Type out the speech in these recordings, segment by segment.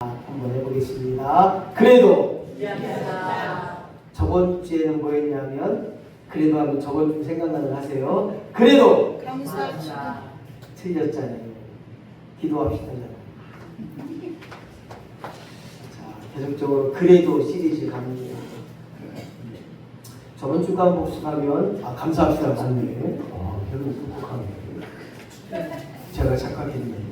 한번 해보겠습니다. 그래도 저번 주에는 뭐였냐면 그래도 하면 저번 주 생각나는 하세요. 그래도 감사합니다. 틀렸잖아요. 기도합시다. 자, 계속적으로 그래도 시리즈 갑니다. 저번 주가 복습하면 감사합시다 맞네. 별로 똑똑하네. 제가 착각했네.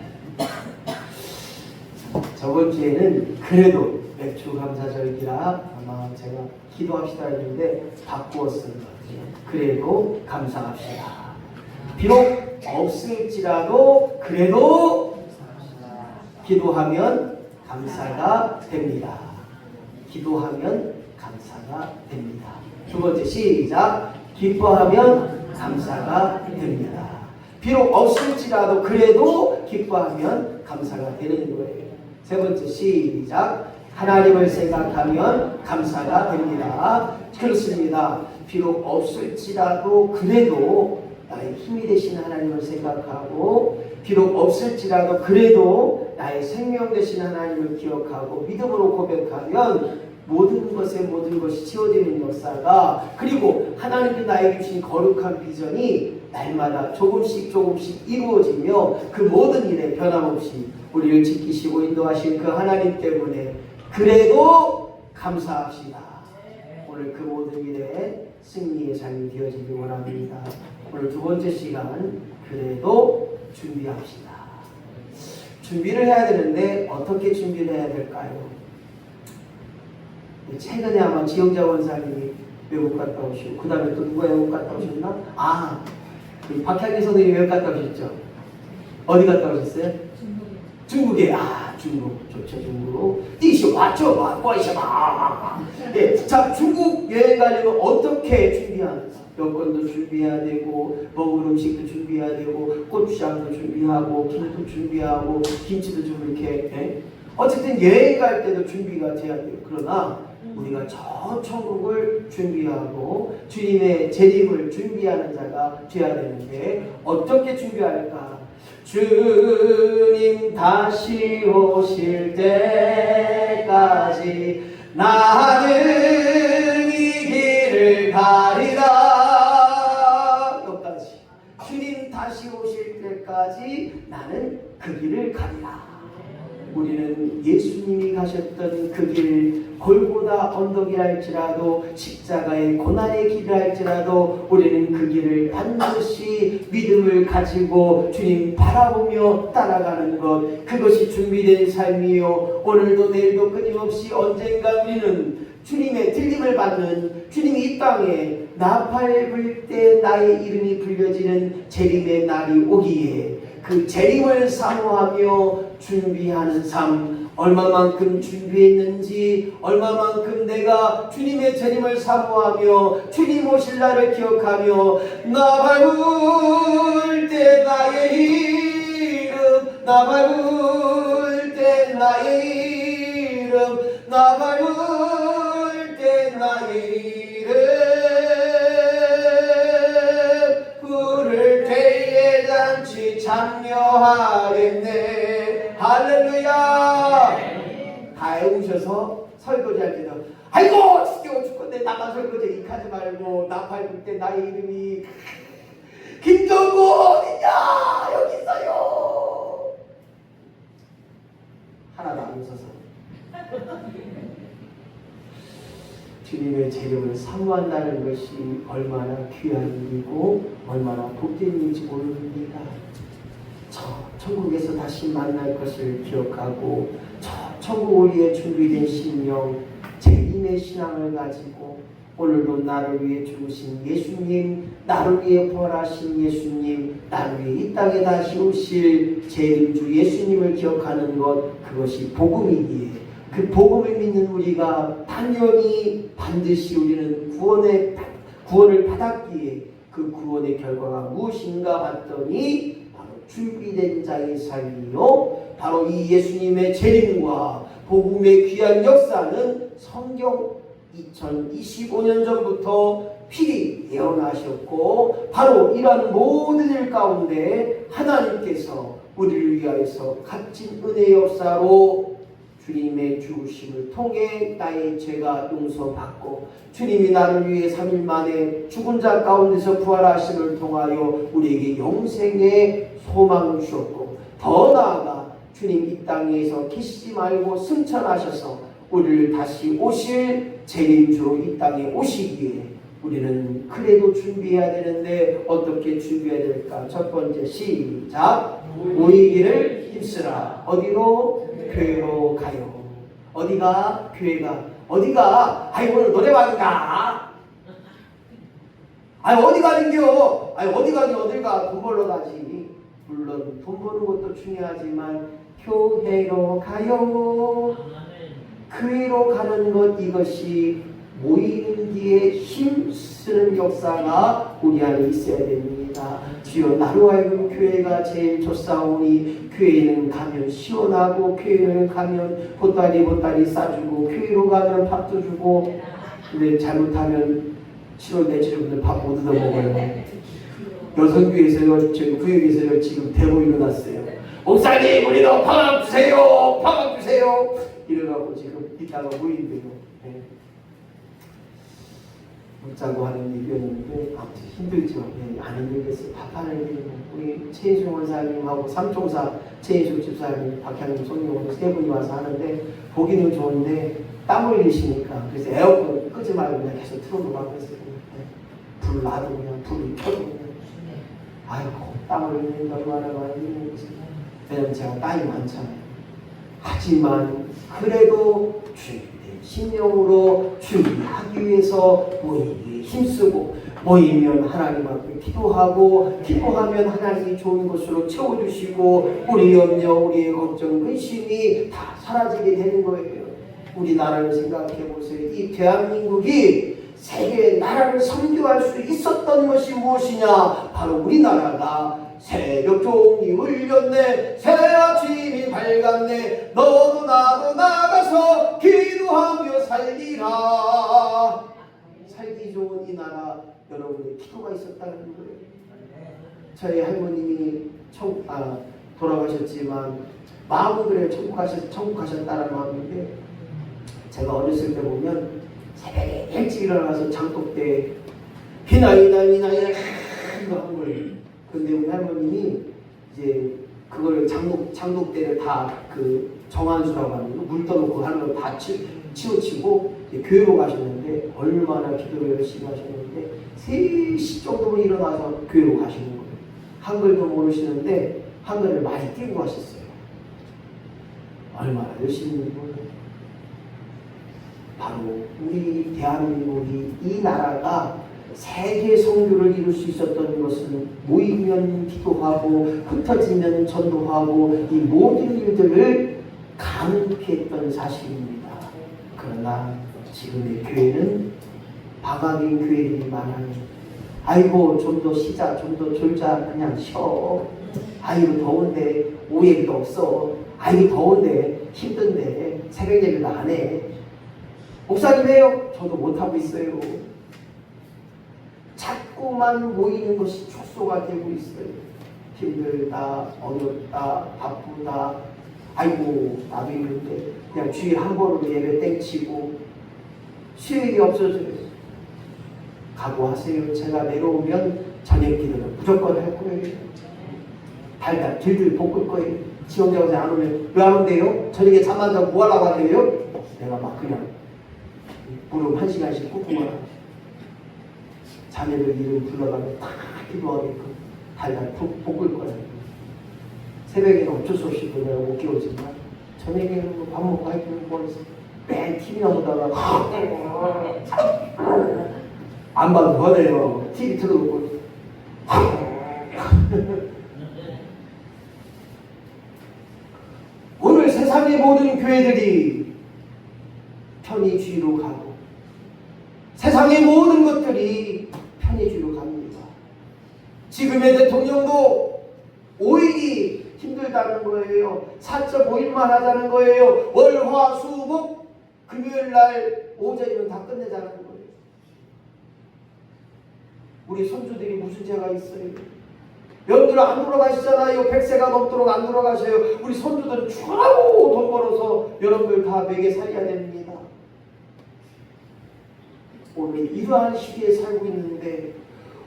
저번 주에는 그래도 맥주 감사절기라 아마 제가 기도합시다 했는데 바꾸었을 것 같아요. 그래도 감사합시다. 비록 없을지라도 그래도 기도하면 감사가 됩니다. 기도하면 감사가 됩니다. 두 번째 시작. 기뻐하면 감사가 됩니다. 비록 없을지라도 그래도 기뻐하면 감사가 되는 거예요. 세 번째 시작. 하나님을 생각하면 감사가 됩니다. 그렇습니다. 비록 없을지라도 그래도 나의 힘이 되신 하나님을 생각하고 비록 없을지라도 그래도 나의 생명 되신 하나님을 기억하고 믿음으로 고백하면 모든 것이 채워지는 역사가 그리고 하나님이 나에게 주신 거룩한 비전이 날마다 조금씩 이루어지며 그 모든 일에 변함없이 우리를 지키시고 인도하신 그 하나님 때문에 그래도 감사합시다. 오늘 그 모든 일에 승리의 삶이 되어지길 원합니다. 오늘 두 번째 시간 그래도 준비합시다. 준비를 해야 되는데 어떻게 준비를 해야 될까요? 최근에 아마 지영자 원사님이 외국 갔다 오시고 그 다음에 또 누가 외국 갔다 오셨나? 박향기 선생님이 외국 갔다 오셨죠? 어디 갔다 오셨어요? 중국에. 중국 좋죠. 중국 디시 왔죠. 와이셔봐. 예, 자 중국 여행 가려면 어떻게 준비하는가? 여권도 준비해야 되고 먹을 음식도 준비해야 되고 고추장도 준비하고 김도 준비하고 김치도 좀 이렇게 어쨌든 여행 갈 때도 준비가 돼야 돼요. 그러나 우리가 저 천국을 준비하고 주님의 재림을 준비하는 자가 되어야 되는데 어떻게 준비할까? 주님 다시 오실 때까지 나는 이 길을 가리라. 여기까지. 주님 다시 오실 때까지 나는 그 길을 가리라. 우리는 예수님이 가셨던 그 길 골고다 언덕이라 할지라도 십자가의 고난의 길을 할지라도 우리는 그 길을 반드시 믿음을 가지고 주님 바라보며 따라가는 것 그것이 준비된 삶이요. 오늘도 내일도 끊임없이 언젠가 우리는 주님의 들림을 받는 주님이 이 땅에 나팔 불 때 나의 이름이 불려지는 재림의 날이 오기에 그 재림을 사모하며 준비하는 삶 얼마만큼 준비했는지 얼마만큼 내가 주님의 재림을 사모하며 주님 오실 날을 기억하며 나팔 불 때 나의 이름 나팔 불 때 나의 이름 나팔 불 때 나의 이름 부를 때에 잔치 참여하겠네. 할렐루야. 다 외우셔서 설거지할 때도 아이고 지겨워 죽겠네. 나만 설거지 익하지 말고 나팔 불 때 나의 이름이 김정구 어디냐 여기 있어요. 하나도 안 웃어서 주님의 재림을 사모한다는 것이 얼마나 귀한 일이고 얼마나 복된 일인지 모릅니다. 저 천국에서 다시 만날 것을 기억하고 저 천국을 위해 준비된 심령 재림의 신앙을 가지고 오늘도 나를 위해 죽으신 예수님 나를 위해 부활하신 예수님 나를 위해 이 땅에 다시 오실 재림주 예수님을 기억하는 것 그것이 복음이기에 그 복음을 믿는 우리가 당연히 반드시 우리는 구원을 받았기에 그 구원의 결과가 무엇인가 봤더니 바로 준비된 자의 삶이요 바로 이 예수님의 재림과 복음의 귀한 역사는 성경 2025년 전부터 필히 예언하셨고 바로 이러한 모든 일 가운데 하나님께서 우리를 위하여서 값진 은혜의 역사로 주님 주님의 죽으심을 통해 나의 죄가 용서받고 주님이 나를 위해 3일 만에 죽은 자 가운데서 부활하심을 통하여 우리에게 영생의 소망을 주었고, 더 나아가 주님 이 땅에서 계시지 말고 승천하셔서 우리를 다시 오실 재림주로 이 땅에 오시기에 우리는 그래도 준비해야 되는데 어떻게 준비해야 될까? 첫 번째, 시작. 모이기를 힘쓰라. 어디로? 교회로 가요. 어디가? 교회가. 어디가? 아이 오늘 노래방 가. 아이 어디 가는겨? 아이 어디 가니 어딜 가? 돈 벌러 가지. 물론 돈 버는 것도 중요하지만 교회로 가요. 교회로 가는 것, 이것이 모이는 뒤에 힘쓰는 역사가 우리 안에 있어야 됩니다. 주여 나로 하여금 교회가 제일 좋사오니 교회는 가면 시원하고 교회는 가면 보따리 싸주고 교회로 가면 밥도 주고, 근데 잘못하면 7월 내지름들 밥 못 얻어 먹어요. 여성교회에서요, 저희 구역에서요 지금 대보 일어났어요. 목사님 우리도 방학 주세요, 방학 주세요 이래가고 지금 이따가 모인대요. 네. 묻자고 하는 얘기였는데 아무튼 힘들죠. 네, 안 힘들겠어요. 밥하는 게 우리 최인숙 원사님하고 삼총사 최인숙 집사님, 박향님, 손님으로 세 분이 와서 하는데 보기는 좋은데 땀 흘리시니까 그래서 에어컨 끄지 말고 그냥 계속 틀어놓으라고 했어요. 네. 불 놔도 그냥 불을 켜도 그냥 아이고 땀 흘리는 얼마나 많이 흘리는지. 왜냐면 제가 땀이 많잖아요. 하지만 그래도 주님의 심령으로 준비하기 위해서 모이기에 힘쓰고, 모이면 하나님 앞에 기도하고, 기도하면 하나님이 좋은 것으로 채워주시고 우리 염려, 우리의 걱정, 근심이 다 사라지게 되는 거예요. 우리나라를 생각해 보세요. 이 대한민국이 세계의 나라를 선교할 수 있었던 것이 무엇이냐? 바로 우리나라가 새벽 종이 울렸네, 새 아침이 밝았네, 너도 나도 나가서 기도하며 살리라. 살기 좋은 이 나라, 여러분의 기도가 있었다는 거예요. 저희 할머님이 돌아가셨지만 마음은 그래 천국 가셨다는 마음인데, 제가 어렸을 때 보면 새벽에 일찍 일어나서 장독대 비나이다 이거 한 거예요. 근데 우리 할머님이 이제 그걸 장독대를 다 그 정한수라고 하는 거 물 떠놓고 하는 걸 다 치우치고 교회로 가셨는데, 얼마나 기도를 열심히 하셨는데 3시 정도면 일어나서 교회로 가시는 거예요. 한글도 모르시는데 한글을 많이 띄고 가셨어요. 얼마나 열심히 했는지. 바로 우리 대한민국이, 이 나라가 세계 선교를 이룰 수 있었던 것은 모이면 기도하고 흩어지면 전도하고 이 모든 일들을 감격했던 사실입니다. 그러나 지금의 교회는 방학인 교회들이 많아요. 아이고 좀 더 쉬자, 좀 더 졸자, 그냥 쉬어. 아이고 더운데 오해도 없어. 아이고 더운데 힘든데 새벽 예배도 안 해. 목사님 해요? 저도 못하고 있어요. 자꾸만 모이는 것이 축소가 되고 있어요. 힘들다, 어렵다, 바쁘다, 아이고 나도 있는데 그냥 주일 한 번으로 예배 땡치고 수익이 없어져요. 각오하세요. 제가 내려오면 저녁 기도는 무조건 할 거예요. 달달 들들 볶을 거예요. 지원자가 안 오면 왜 안 온대요? 저녁에 잠 안 자고 뭐 하려고 하대요? 내가 막 그냥 무릎 1시간씩 꿇고만 자녀들 이름 불러가면 다 기도하게끔 달달 볶을 거예요. 새벽에는 어쩔 수 없이 내가 못 깨우지만 저녁에는 밥 먹고 하여튼 맨 TV나 보다가 안 봐도 뭐해요. TV 틀어놓고 오늘 세상의 모든 교회들이 편의주의로 가고 세상의 모든 것들이 편의주의로 갑니다. 지금의 대통령도 5일이 힘들다는 거예요. 4.5일만 하자는 거예요. 월, 화, 수, 목 금요일날 오전이면 다 끝내자는 거예요. 우리 손주들이 무슨 죄가 있어요? 여러분들 안 돌아가시잖아요. 100세가 넘도록 안 돌아가셔요. 우리 손주들은 죽으라고 돈 벌어서 여러분들 다 먹여 살려야 됩니다. 오늘 이러한 시기에 살고 있는데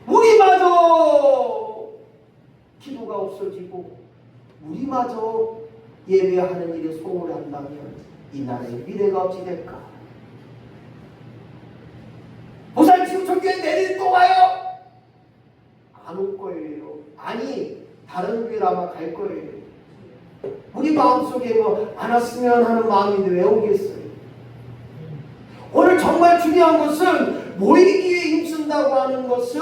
우리마저 기도가 없어지고 우리마저 예배하는 일에 소홀히 한다면 이 나라의 미래가 어찌 될까? 보살 지금 저교회 내일 또 와요? 안 올 거예요. 아니 다른 교회로 아마 갈 거예요. 우리 마음속에 뭐 안 왔으면 하는 마음인데 왜 오겠어요? 오늘 정말 중요한 것은 모이기에 힘쓴다고 하는 것은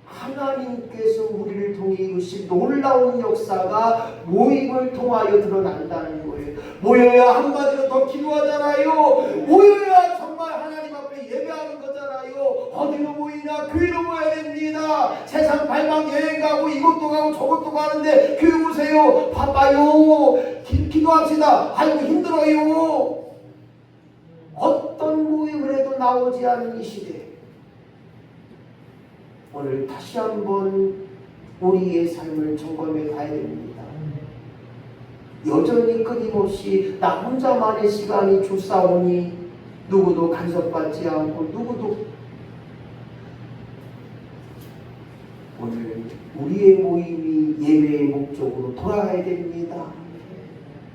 하나님께서 우리를 통해 이루신 놀라운 역사가 모임을 통하여 드러난다는 거예요. 모여야 한마디로 더 기도하잖아요. 모여야 정말 하나님 앞에 예배하는 거잖아요. 어디로 모이냐? 교회로 모여야 됩니다. 세상 발방 여행 가고 이것도 가고 저것도 가는데 교회 오세요. 바빠요. 기도합시다. 아이고 힘들어요. 어떤 모임을 해도 나오지 않는 이 시대, 오늘 다시 한번 우리의 삶을 점검해 가야 됩니다. 여전히 끊임없이 나 혼자만의 시간이 주사오니 누구도 간섭받지 않고 누구도 오늘 우리의 모임이 예배의 목적으로 돌아가야 됩니다.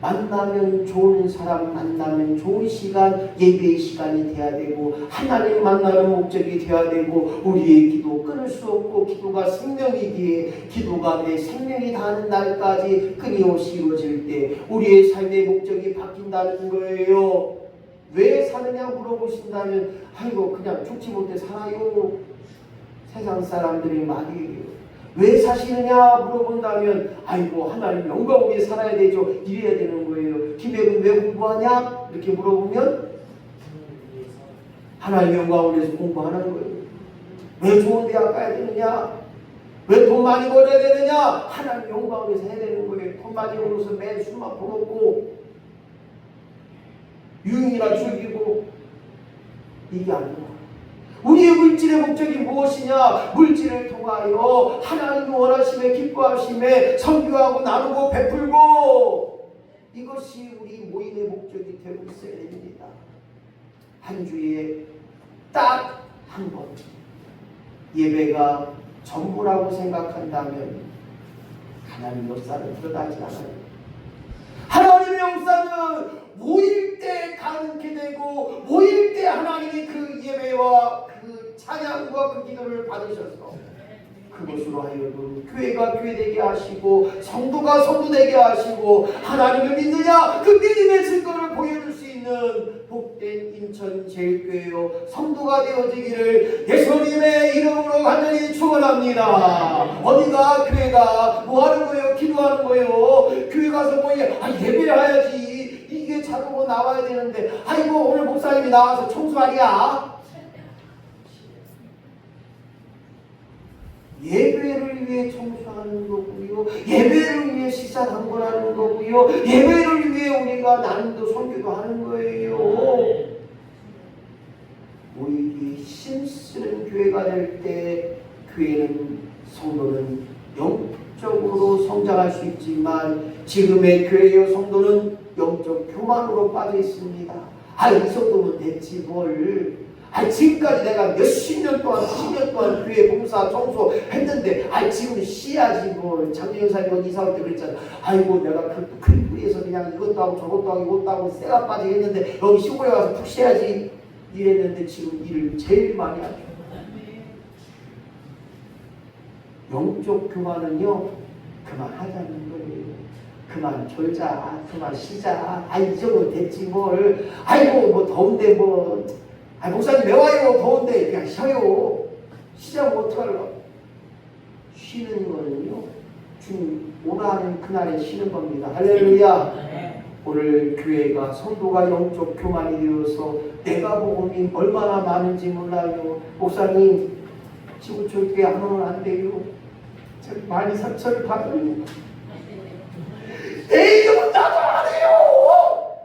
만나면 좋은 사람, 만나면 좋은 시간, 예배의 시간이 돼야 되고 하나님 만나는 목적이 돼야 되고 우리의 기도 끊을 수 없고 기도가 생명이기에 기도가 내 생명이 닿는 날까지 끊임없이 이루어질 때 우리의 삶의 목적이 바뀐다는 거예요. 왜 사느냐 물어보신다면 아이고 그냥 죽지 못해 살아요. 세상 사람들이 말이에요. 왜 사시느냐 물어본다면 아이고 하나님 영광 위에 살아야 되죠. 이래야 되는 거예요. 기백은 왜 공부하냐? 이렇게 물어보면 하나님 영광 위해서 공부하는 거예요. 왜 좋은 대학 가야 되느냐? 왜 돈 많이 벌어야 되느냐? 하나님 영광 위해서 해야 되는 거예요. 돈 많이 벌어서 매일 술만 퍼먹고 유흥이나 즐기고 이게 아니야. 우리의 물질의 목적이 무엇이냐? 물질을 통하여 하나님 원하심에 기뻐하심에 선교하고 나누고 베풀고 이것이 우리 모임의 목적이 되고 있어야 됩니다. 한 주에 딱 한 번 예배가 전부라고 생각한다면 하나님 역사는 드러나지 않아요. 하나님의 역사는 모일 때 가능케 되고 모일 때 하나님이 그 예배와 그 찬양과 그 기도를 받으셔서 그것으로 하여금 교회가 교회되게 하시고 성도가 성도되게 하시고 하나님을 믿느냐 그 믿음의 증거를 보여줄 수 있는 복된 인천제일교회요 성도가 되어지기를 예수님의 이름으로 간절히 축원합니다. 어디가 교회가 뭐하는 거예요? 기도하는 거예요. 교회 가서 뭐 예배해야지. 이게 자르고 나와야 되는데 아이고 오늘 목사님이 나와서 청소하랴. 예배를 위해 청소하는 거고요. 예배를 위해 시사 당번하는 거고요. 예배를 위해 우리가 나눔도 선교도 하는 거예요. 모이기 힘쓰는 교회가 될 때 교회는 성도는 영적으로 성장할 수 있지만 지금의 교회의 성도는 영적 교만으로 빠져 있습니다. 이 정도면 됐지 뭘. 지금까지 내가 몇십 년 동안 10년 동안 교회 봉사 청소 했는데 지금 쉬야지 뭘. 장례연사님 이사 올 때 그랬잖아. 아이고 내가 큰 뿌리에서 그냥 이것도 하고 저것도 하고 이것도 하고 쇠가 빠지게 했는데 여기 시골에 와서 푹 쉬야지 이랬는데 지금 일을 제일 많이 하죠. 영적 교만은요 그만하자는 거예요. 그만 졸자, 그만 쉬자. 이 정도 됐지 뭘. 아이고 뭐 더운데 뭐. 목사님 왜 와요? 더운데 그냥 쉬어요. 쉬자고 어떡하려고. 쉬는 거는요 주님 오라 하는 그날에 쉬는 겁니다. 할렐루야. 오늘 교회가 성도가 영적 교만이 되어서 내가 복음이 얼마나 많은지 몰라요. 목사님 지구촌교회 안 오면 안 돼요. 많이 상처를 받아요. 내 이름은 나도 안 해요.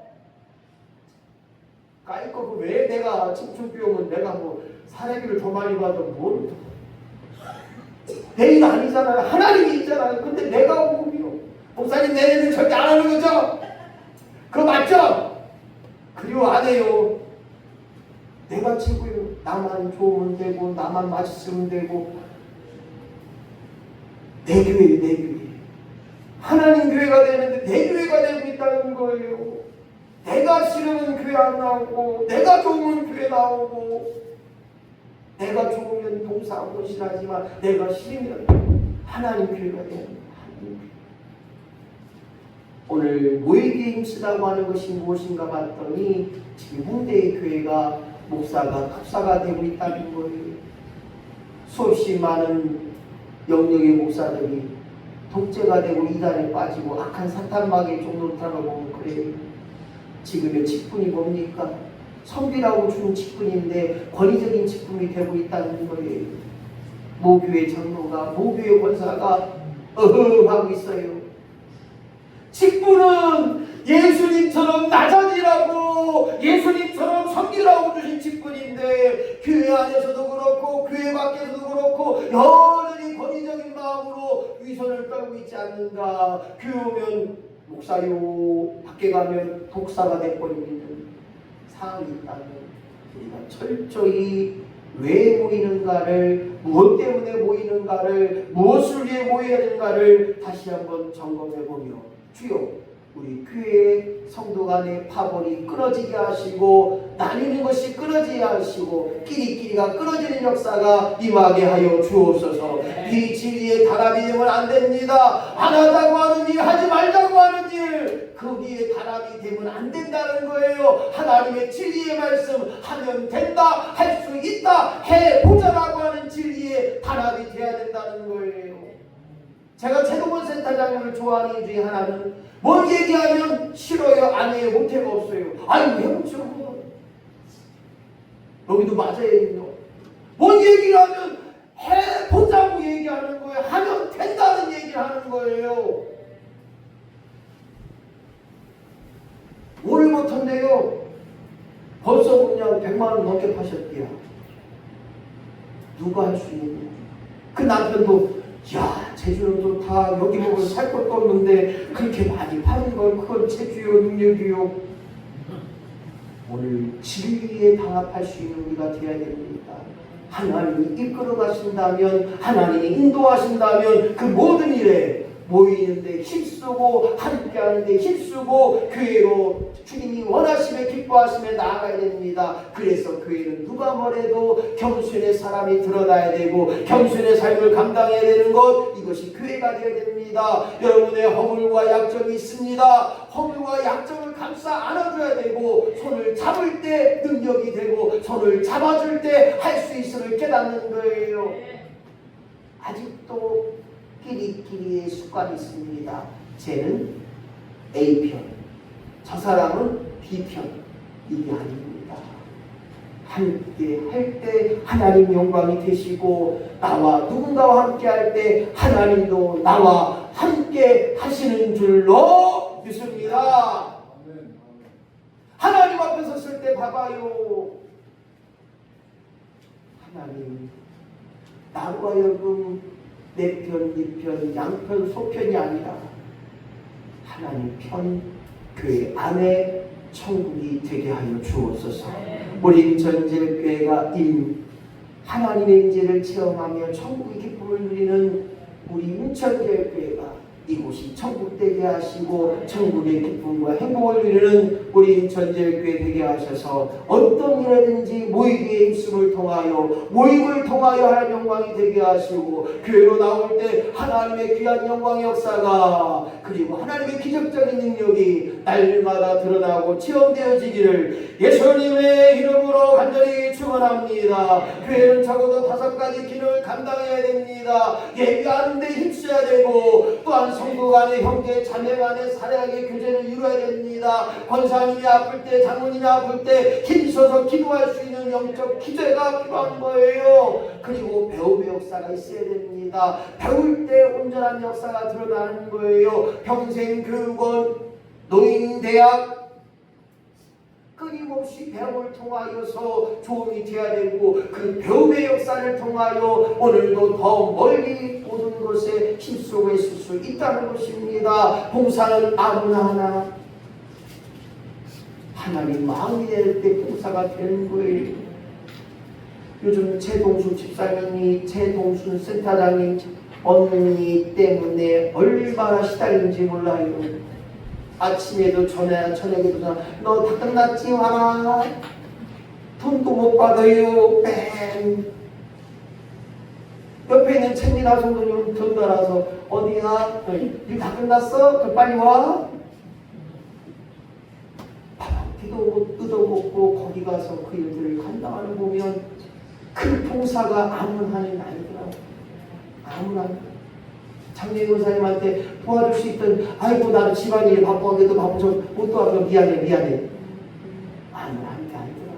까일 거고 왜 내가 지구촌교회 오면 내가 뭐 사례비를 더 많이 받아 뭘. 내 일 아니잖아요. 하나님이 있잖아요. 근데 내가 오금이요. 목사님 내 일은 절대 안 하는 거죠? 그거 맞죠? 그리고 안 해요. 내가 최고요. 나만 좋으면 되고 나만 맛있으면 되고 내 교회 내 교회 하나님 교회가 되는데 내 교회가 되고 있다는 거예요. 내가 싫으면 교회 안 나오고 내가 좋으면 교회 나오고 내가 좋으면 봉사하고 신하지만 내가 싫으면 하나님 교회가 되는 거예요. 오늘 모이기에 힘쓰다고 하는 것이 무엇인가 봤더니 지금 홍대의 교회가 목사가 급사가 되고 있다는 거예요. 수없이 많은 영역의 목사들이 독재가 되고 이단에 빠지고 악한 사탄마귀의 종로를 타러보면 그래요. 지금의 직분이 뭡니까? 선비라고 주는 직분인데 권위적인 직분이 되고 있다는 거예요. 모교회 장로가 모교회 권사가 하고 있어요. 직분은 예수님처럼 나자니라고 예수님처럼 섬기라고 주신 직분인데 교회 안에서도 그렇고 교회 밖에서도 그렇고 여전히 권위적인 마음으로 위선을 떨고 있지 않는가. 교회 오면 목사요 밖에 가면 독사가 돼버리는 상황이 있다면 우리가 철저히 왜 모이는가를 무엇 때문에 모이는가를 무엇을 위해 모여야 되는가를 다시 한번 점검해보며 주여 우리 교회 성도 간의 파벌이 끊어지게 하시고 나뉘는 것이 끊어지게 하시고 끼리끼리가 끊어지는 역사가 임하게 하여 주옵소서. 이 진리의 단합이 되면 안 됩니다. 안 하자고 하는 일 하지 말자고 하는 일 거기에 단합이 되면 안 된다는 거예요. 하나님의 진리의 말씀 하면 된다 할 수 있다 해보자라고 하는 진리의 단합이 돼야 된다는 거예요. 제가 최동원 센터장님을 좋아하는 이유 중에 하나는 뭘 얘기하면 싫어요, 안 해요, 못해가 없어요. 아유, 해보죠. 여기도 맞아요. 뭔 얘기를 하면 해보자고 얘기하는 거예요. 하면 된다는 얘기를 하는 거예요. 오늘 못한대요. 벌써 그냥 100만 원 넘게 파셨대요. 누가 할 수 있는 거예요? 그 남편도 야, 제주는 또 다 여기 보고 살 것도 없는데 그렇게 많이 파는 걸 그건 제주요 능력이요. 오늘 진리에 단합할 수 있는 우리가 되어야 됩니다. 하나님이 이끌어 가신다면 하나님이 인도하신다면 그 모든 일에 모이는데 힘쓰고 함께하는데 힘쓰고 교회로 주님이 원하시며 기뻐하시며 나아가야 됩니다. 그래서 교회는 누가 뭐래도 겸손의 사람이 드러나야 되고 겸손의 삶을 감당해야 되는 것 이것이 교회가 되어야 됩니다. 여러분의 허물과 약점이 있습니다. 허물과 약점을 감싸 안아줘야 되고 손을 잡을 때 능력이 되고 손을 잡아줄 때 할 수 있음을 깨닫는 거예요. 아직도 끼리끼리의 습관이 있습니다. 쟤는 A편, 저 사람은 B편. 이게 아닙니다. 함께 할 때 하나님 영광이 되시고 나와 누군가와 함께 할 때 하나님도 나와 함께 하시는 줄로 믿습니다. 하나님 앞에 섰을 때 봐봐요. 하나님 나로 하여금 내 편, 네 편, 양편, 소편이 아니라 하나님 편, 교회 안에 천국이 되게 하여 주옵소서. 우리 인천제일교회가 하나님의 인재를 체험하며 천국의 기쁨을 누리는 우리 인천제일교회가 이곳이 천국 되게 하시고 천국의 기쁨과 행복을 누리는 우리 인천제일교회 되게 하셔서 어떤 일이든지 모이기의 힘씀을 통하여 모임을 통하여 하나님 영광이 되게 하시고 교회로 나올 때 하나님의 귀한 영광의 역사가 그리고 하나님의 기적적인 능력이 날마다 드러나고 체험되어지기를 예수님의 이름으로 간절히 축원합니다. 교회는 적어도 5가지 기능을 감당해야 됩니다. 예배하는 데 힘써야 되고 또한 성도 간의 형제 자매 간의 사랑의 교제를 이루어야 됩니다. 권사님이 아플 때 장로님이 아플 때 힘써서 기도할 수 있는 영적 기도가 필요한 거예요. 그리고 배움의 역사가 있어야 됩니다. 배울 때 온전한 역사가 드러나는 거예요. 평생교육원, 노인대학 끊임없이 배움을 통하여서 조언이 되어야 되고 그 배움의 역사를 통하여 오늘도 더 멀리 모든 것에 힘쓰고 있을 수 있다는 것입니다. 봉사는 아무나 하나 하나님 마음이 될 때 봉사가 되는 거예요. 요즘 최동순 집사님이 최동순 센터장님 언니 때문에 얼마나 시달리는지 몰라요. 아침에도 전화, 저녁에도 전화. 너 다 끝났지? 와라. 돈도 못 받아요. 뺑. 옆에 있는 천리나 성도님은 돈 달아서 어디가? 일 다 끝났어? 빨리 와. 밥기도 뜯어먹고 거기 가서 그 일들을 감당하는 거 보면 큰 봉사가 아무나 하는 게 아니더라고. 아무나. 장례 의사님한테 도와줄 수 있던 아이고 나는 집안일이 바빠 그래도 바빠서 못 도와줘 미안해 아무나 하는 게 아니더라.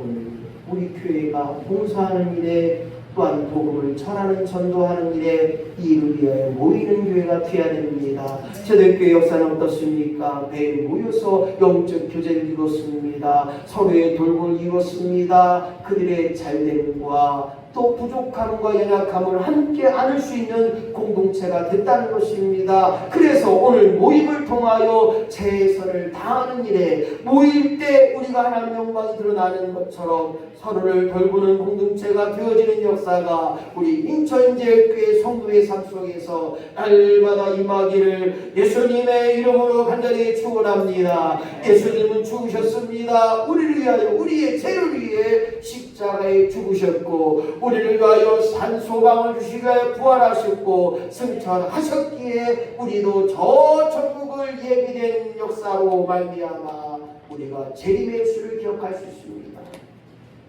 오늘 우리 교회가 봉사하는 일에 또한 복음을 전하는 전도하는 일에 이를 위하여 모이는 교회가 되어야 됩니다. 제대교회 역사는 어떻습니까? 매일 모여서 영적 교제를 이뤘습니다. 서로의 돌보를 이뤘습니다. 그들의 잘됨과 또 부족함과 연약함을 함께 안을 수 있는 공동체가 됐다는 것입니다. 그래서 오늘 모임을 통하여 최선을 다하는 일에 모일 때 우리가 하나님 영광이 드러나는 것처럼 서로를 돌보는 공동체가 되어지는 역사가 우리 인천제일교회 성도의 삶 속에서 날마다 임하기를 예수님의 이름으로 간절히 축원합니다. 예수님은 죽으셨습니다. 우리를 위하여 우리의 죄를 위해 십자가에 죽으셨고 우리를 위하여 산소방을 주시기 위하여 부활하셨고 승천하셨기에 우리도 저 천국을 예비된 역사로 말미암아 우리가 재림의 수를 기억할 수 있습니다.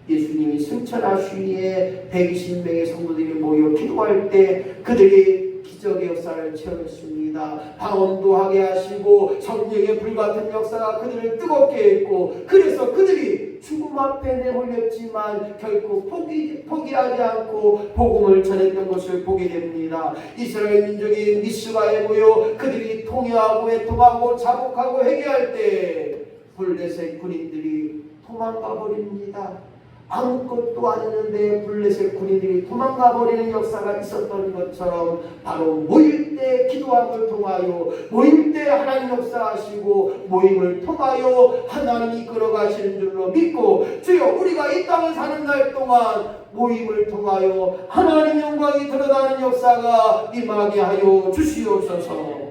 예수님이 승천하시기에 120명의 성도들이 모여 기도할 때 그들이 기적의 역사를 체험했습니다. 방언도 하게 하시고 성령의 불같은 역사가 그들을 뜨겁게 했고 그래서 그들이 죽음 앞에 내몰렸지만 결코 포기하지 않고 복음을 전했던 것을 보게 됩니다. 이스라엘 민족이 미스바에 모여 그들이 통회하고 애통하고 자복하고 회개할 때 블레셋 군인들이 도망가 버립니다. 아무것도 안 했는데 블레셋 군인들이 도망가 버리는 역사가 있었던 것처럼 바로 모일 때 기도함을 통하여 모일 때 하나님 역사하시고 모임을 통하여 하나님이 이끌어가시는 줄로 믿고 주여 우리가 이 땅을 사는 날 동안 모임을 통하여 하나님 영광이 드러나는 역사가 임하게 하여 주시옵소서.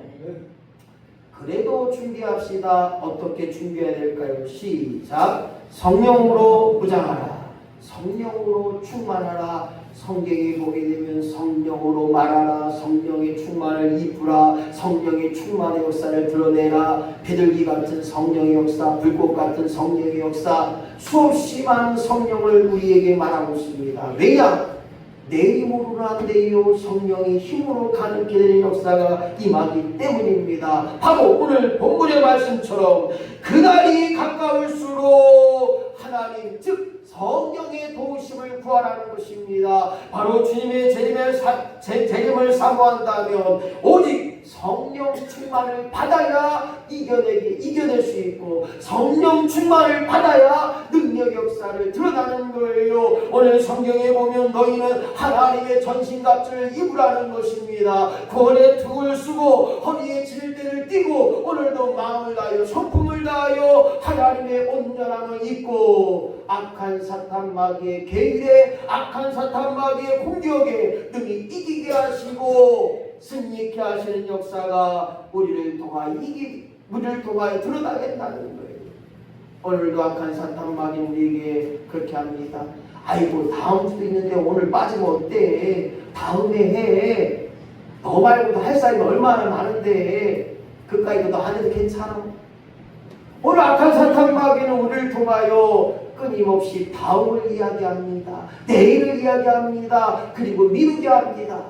그래도 준비합시다. 어떻게 준비해야 될까요? 시작. 성령으로 무장하라. 성령으로 충만하라. 성경에 보게 되면 성령으로 말하라. 성령의 충만을 입으라. 성령의 충만의 역사를 드러내라. 비둘기 같은 성령의 역사, 불꽃 같은 성령의 역사, 수없이 많은 성령을 우리에게 말하고 있습니다. 왜냐? 내 힘으로는 안 돼요. 성령의 힘으로 가능케 되는 역사가 임하기 때문입니다. 바로 오늘 본문의 말씀처럼 그날이 가까울수록 하나님 즉 성령의 도우심을 구하라는 것입니다. 바로 주님의 재림을 사모한다면 오직 성령 충만을 받아야 이겨낼 수 있고 성령 충만을 받아야 능력 역사를 드러나는 거예요. 오늘 성경에 보면 너희는 하나님의 전신갑주를 입으라는 것입니다. 구원의 둑을 쓰고 허리에 질대를 띠고 오늘도 마음을 다하여 성품을 다하여 하나님의 온전함을 입고 악한 사탄 마귀의 계율에 악한 사탄 마귀의 공격에 능히 이기게 하시고 승리케 하시는 역사가 우리를 통하여 드러나겠다는 거예요. 오늘도 악한 사탄 마귀 우리에게 그렇게 합니다. 아이고 다음 주도 있는데 오늘 빠지면 어때? 다음에 해. 너 말고도 할 사람이 얼마나 많은데 그까이도 너 안 해도 괜찮아. 오늘 악한 사탄 마귀는 우리를 통하여 끊임없이 다음을 이야기합니다. 내일을 이야기합니다. 그리고 미루게 합니다.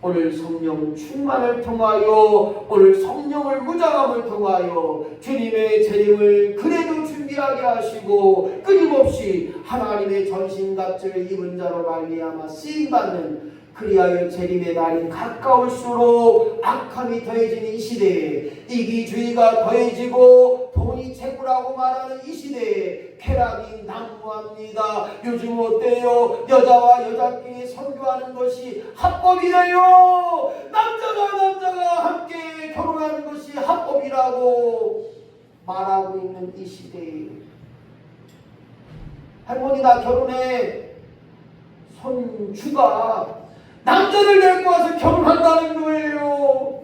오늘 성령 충만을 통하여 오늘 성령을 무장함을 통하여 주님의 재림을 그래도 준비하게 하시고 끊임없이 하나님의 전신갑주를 입은 자로 말미암아 쓰임받는 그리하여 재림의 날이 가까울수록 악함이 더해지는 이 시대에 이기주의가 더해지고 돈이 채권 부라고 말하는 이 시대에 쾌락이 난무합니다. 요즘 어때요? 여자와 여자끼리 선교하는 것이 합법이래요. 남자가 함께 결혼하는 것이 합법이라고 말하고 있는 이 시대에 할머니 나 결혼해. 손주가 남자를 데리고 와서 결혼한다는 거예요.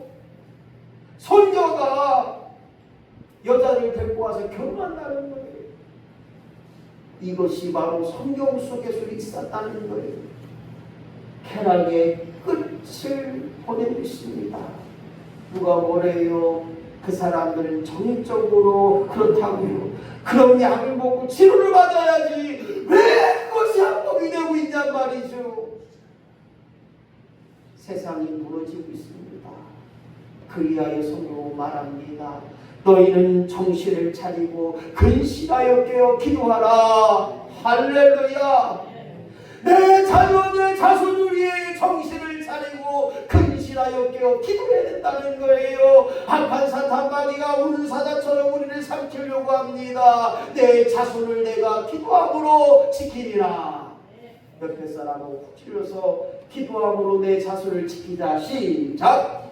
손녀가 여자를 데리고 와서 결혼한다는 거예요. 이것이 바로 성경 속에서 있었다는 거예요. 쾌락의 끝을 보내고 있습니다. 누가 뭐래요? 그 사람들은 정신적으로 그렇다고요. 그럼 약을 먹고 치료를 받아야지 왜 그것이 합법이 되고 있냔 말이죠. 세상이 무너지고 있습니다. 그리하여 성경은 말합니다. 너희는 정신을 차리고 근실하여 깨어 기도하라. 할렐루야. 내 자녀 내 자손을 위해 정신을 차리고 근실하여 깨어 기도해야 된다는 거예요. 한판 사탄마귀가 우는 사자처럼 우리를 삼키려고 합니다. 내 자손을 내가 기도함으로 지키리라. 옆에 사람하고 훅 찔러서 기도함으로 내 자손을 지키자. 시작.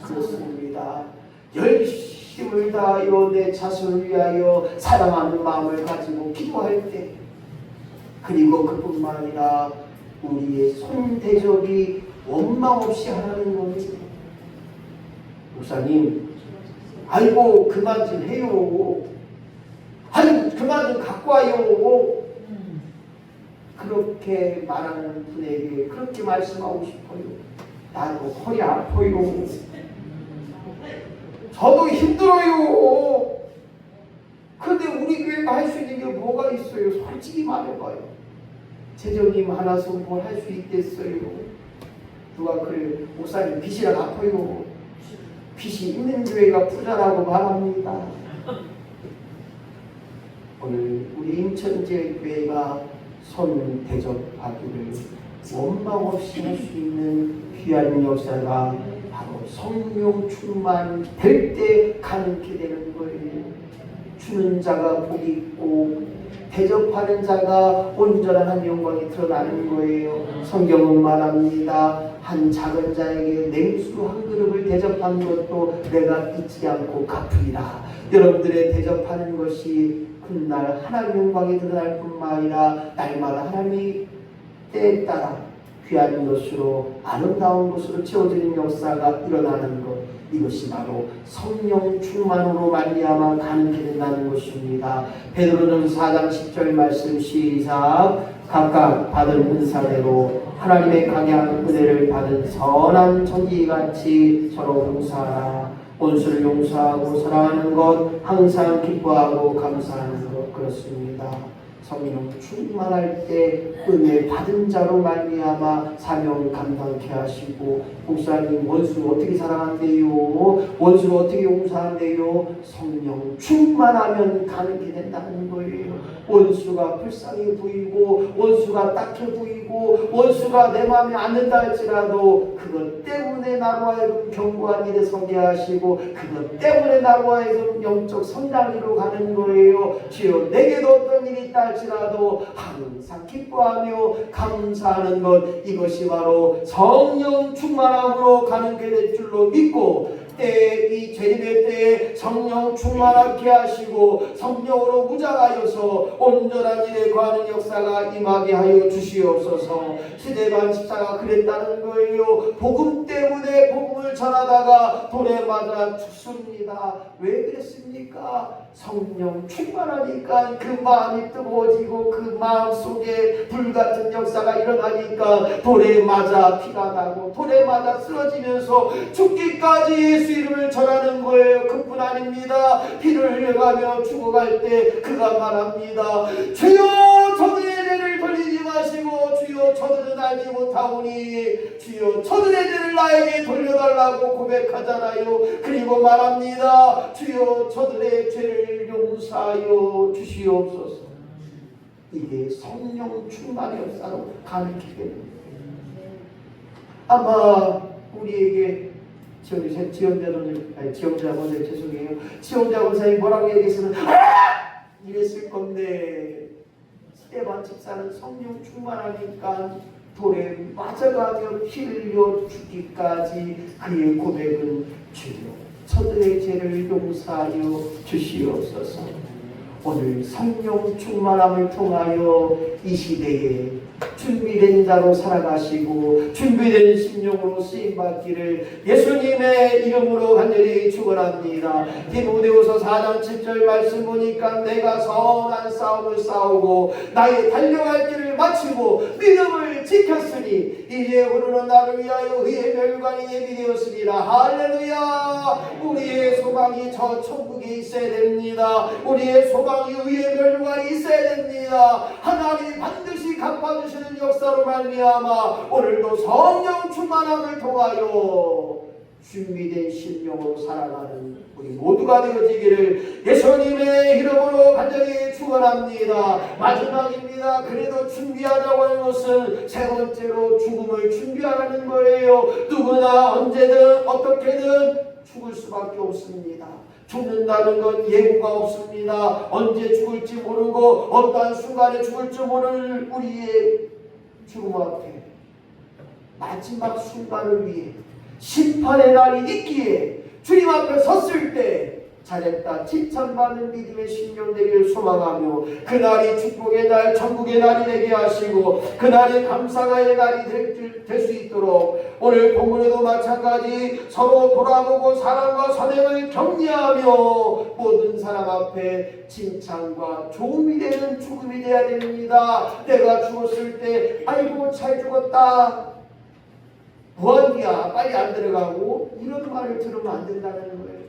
그렇습니다. 열심을 다하여 내 자손을 위하여 사랑하는 마음을 가지고 기도할 때, 그리고 그뿐만 아니라 우리의 손대접이 원망 없이 하라는 겁니다. 목사님, 아이고 그만 좀 해요. 아이고 그만 좀 갖고 와요. 그렇게 말하는 분에게 그렇게 말씀하고 싶어요. 나도 허리 아파요. 저도 힘들어요. 근데 우리 교회가 할 수 있는 게 뭐가 있어요? 솔직히 말해봐요. 재정님 하나서 뭘 할 수 있겠어요? 누가 그래, 목사님 빚이라 갚아요. 빚이 있는 교회가 부자라고 말합니다. 오늘 우리 인천지역 교회가 손 대접하기를 원망 없이 할 수 있는 귀한 역사가 바로 성령 충만 될 때 가능케 되는 거예요. 주는 자가 복이 있고 대접하는 자가 온전한 영광이 드러나는 거예요. 성경은 말합니다. 한 작은 자에게 냉수 한 그릇을 대접한 것도 내가 잊지 않고 갚으리라. 여러분들의 대접하는 것이 훗날 하나님의 영광이 드러날 뿐만 아니라 날마다 하나님이 때에 따라 귀한 것으로 아름다운 것으로 채워지는 역사가 일어나는 것, 이것이 바로 성령 충만으로 말미암아 가능케 된다는 것입니다. 베드로는 4장 10절 말씀 시작. 각각 받은 은사대로 하나님의 강한 은혜를 받은 선한 전기같이 서로 봉사하라. 원수를 용서하고 사랑하는 것, 항상 기뻐하고 감사하는 것. 그렇습니다. 성령 충만할 때 은혜 받은 자로 말미암아 사명 감당케 하시고, 목사님 원수 어떻게 사랑한대요? 원수를 어떻게 용서한대요? 성령 충만하면 가능게 된다는 거예요. 원수가 불쌍해 보이고 원수가 딱해 보이고 원수가 내 마음에 안 든다 할지라도 그것 때문에 나로 하여금 견고한 일에 서게 하시고 그것 때문에 나로 하여금 영적 성장으로 가는 거예요. 주여 내게도 어떤 일이 있다 할지라도 항상 기뻐하며 감사하는 것, 이것이 바로 성령 충만함으로 가능케 될 줄로 믿고, 때에 이 재림의 때에 성령 충만하게 하시고 성령으로 무장하여서 온전한 일에 거하는 역사가 임하게 하여 주시옵소서. 시대반 집사가 그랬다는 거예요. 복음 때문에 복음을 전하다가 돌에 맞아 죽습니다. 왜 그랬습니까? 성령 충만하니까 그 마음이 뜨거워지고 그 마음 속에 불같은 역사가 일어나니까 돌에 맞아 피가 나고 돌에 맞아 쓰러지면서 죽기까지 예수 이름을 전하는 거예요. 그뿐 아닙니다. 피를 흘려가며 죽어갈 때 그가 말합니다. 주여 저들의 죄를 돌리지 마시고 주여 저들은 알지 못하오니 주여 저들의 죄를 나에게 돌려달라고 고백하잖아요. 그리고 말합니다. 주여 저들의 죄를 용서하여 주시옵소서. 이게 성령 충만의 역사로 가능하게 됩니다. 아마 우리에게 지영자 권사님 죄송해요. 지영자 권사님 뭐라고 얘기했으면 이랬을 건데 스테반 집사는 성령 충만하니까 돌에 맞아가며 피 흘려 죽기까지 그의 고백은 주여 저들의 죄를 용서하여 주시옵소서. 오늘 성령 충만함을 통하여 이 시대에 준비된 자로 살아가시고 준비된 심령으로 쓰임받기를 예수님의 이름으로 간절히 축원합니다. 디모데후서 4장 7절 말씀 보니까 내가 선한 싸움을 싸우고 나의 달려갈 길을 마치고 믿음을 지켰으니 이제 오르는 나를 위하여 의의 멸관이 예비되었으리라. 할렐루야. 우리의 소망이 저 천국에 있어야 됩니다. 우리의 소망이 의의 멸관이 있어야 됩니다. 하나님이 반드시 갚아주시는 역사로 말미암아 오늘도 성령 충만함을 통하여 준비된 심령으로 살아가는 우리 모두가 되어지기를 예수님의 이름으로 간절히 축원합니다. 마지막입니다. 그래도 준비하자고 하는 것은 세 번째로 죽음을 준비하라는 거예요. 누구나 언제든 어떻게든 죽을 수밖에 없습니다. 죽는다는 건 예고가 없습니다. 언제 죽을지 모르고 어떠한 순간에 죽을지 모르는 우리의 죽음 앞에 마지막 순간을 위해 심판의 날이 있기에 주님 앞에 섰을 때 잘했다 칭찬받는 믿음의 심령 되기를 소망하며 그날이 축복의 날 천국의 날이 되게 하시고 그날이 감사의 날이 될 수 있도록 오늘 본문에도 마찬가지 서로 돌아보고 사랑과 선행을 격려하며 모든 사람 앞에 칭찬과 도움이 되는 죽음이 되어야 됩니다. 내가 죽었을 때 아이고 잘 죽었다 뭐하냐 빨리 안 들어가고 이런 말을 들으면 안 된다는 거예요.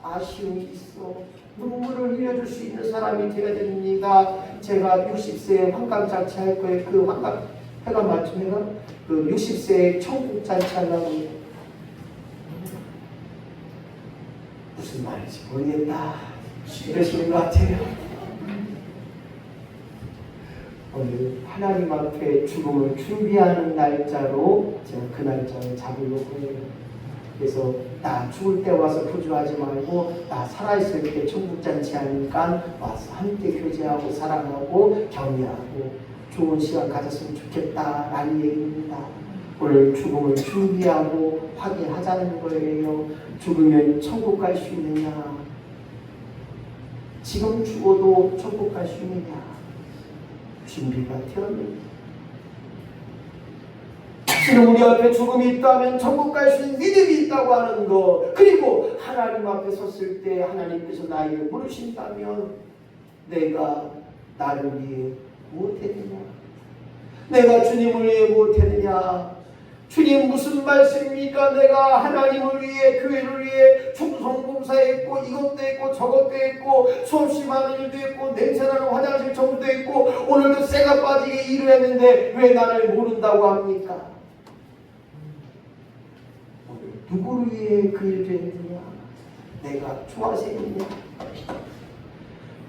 아쉬움이 있어 눈물을 흘려줄 수 있는 사람이 되어야 됩니다. 제가 60세에 환갑잔치 할 거예요. 그 해가 맞춤 해가 그 60세에 천국잔치 하려고 무슨 말인지 모르겠다 이러시는 것 같아요. 오늘 하나님 앞에 죽음을 준비하는 날짜로 제가 그 날짜를 잡으려고 해요. 그래서 나 죽을 때 와서 부주하지 말고 나 살아있을 때 천국잔치 하니까 와서 함께 교제하고 사랑하고 격려하고 좋은 시간 가졌으면 좋겠다라는 얘기입니다. 오늘 죽음을 준비하고 확인하자는 거예요. 죽으면 천국 갈 수 있느냐? 지금 죽어도 천국 갈 수 있느냐? 준비가 되었느냐? 지금 우리 앞에 죽음이 있다면 천국 갈 수 있는 믿음이 있다고 하는 것, 그리고 하나님 앞에 섰을 때 하나님께서 나에게 물으신다면 내가 나를 위해 무엇했느냐? 내가 주님을 위해 무엇했느냐? 주님 무슨 말씀입니까? 내가 하나님을 위해 교회를 위해 충성봉사했고 이것도 했고 저것도 했고 수없이 많은 일도 했고 냄새나는 화장실 청소도 했고 오늘도 쇠가 빠지게 일을 했는데 왜 나를 모른다고 합니까? 누구를 위해 그 일을 했느냐? 내가 좋아서 했느냐?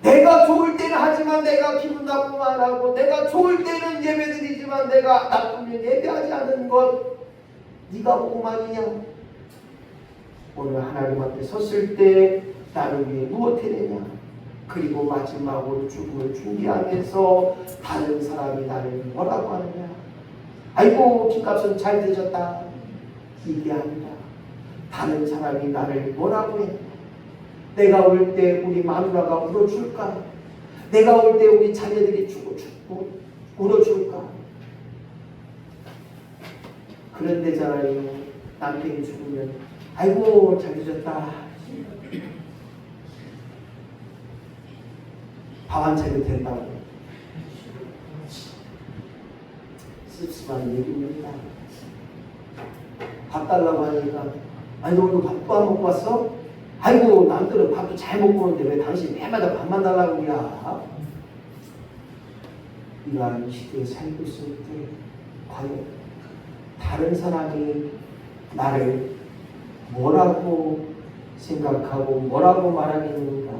내가 좋을 때는 하지만 내가 기분 나쁘면 하고 내가 좋을 때는 예배드리지만 내가 나쁘면 예배하지 않는 것 네가 오만이냐? 오늘 하나님 앞에 섰을 때 나를 위해 무엇 해내냐? 그리고 마지막으로 죽음을 준비하면서 다른 사람이 나를 뭐라고 하느냐? 아이고 김갑선 잘 되셨다 이게 아니라 다른 사람이 나를 뭐라고 했냐? 내가 올 때 우리 마누라가 울어줄까? 내가 올 때 우리 자녀들이 죽고 울어줄까? 그런데잖아요. 남편이 죽으면 아이고 잘 되셨다. 밥 한 차려 된다고. 씁쓸한 얘기입니다. 밥 달라고 하니까 아니 너 오늘 밥도 안 먹고 왔어? 아이고 남들은 밥도 잘 먹고 오는데 왜 당신 매마다 밥만 달라고 그러냐? 이러한 시대에 살고 있을 때 과연 다른 사람이 나를 뭐라고 생각하고 뭐라고 말하겠는가?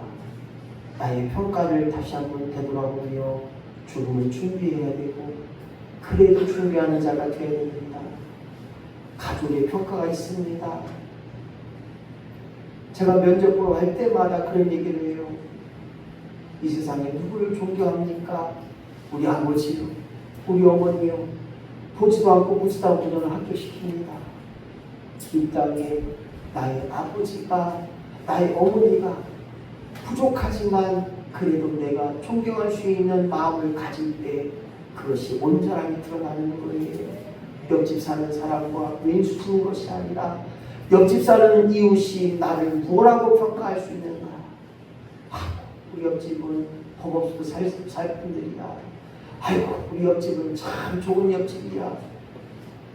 나의 평가를 다시 한번 되돌아보며 죽음을 준비해야 되고 그래도 준비하는 자가 되어야 됩니다. 가족의 평가가 있습니다. 제가 면접 보러 갈 때마다 그런 얘기를 해요. 이 세상에 누구를 존경합니까? 우리 아버지요, 우리 어머니요. 보지도 않고 묻지도 않고 저는 합격시킵니다. 이 땅에 나의 아버지가, 나의 어머니가 부족하지만 그래도 내가 존경할 수 있는 마음을 가질 때 그것이 온전하게 드러나는 거예요. 옆집 사는 사람과 왼수 푸는 것이 아니라 옆집 사는 이웃이 나를 뭐라고 평가할 수 있는가. 우리 옆집은 법 없어도 살 분들이야. 아이고 우리 옆집은 참 좋은 옆집이야.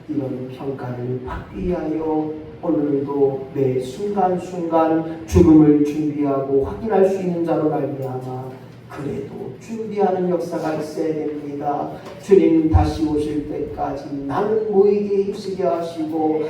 이런 평가를 받기 위하여 오늘도 매 순간순간 죽음을 준비하고 확인할 수 있는 자로 말미암아 그래도 준비하는 역사가 있어야 됩니다. 주님 다시 오실 때까지 나는 모이게 힘쓰게 하시고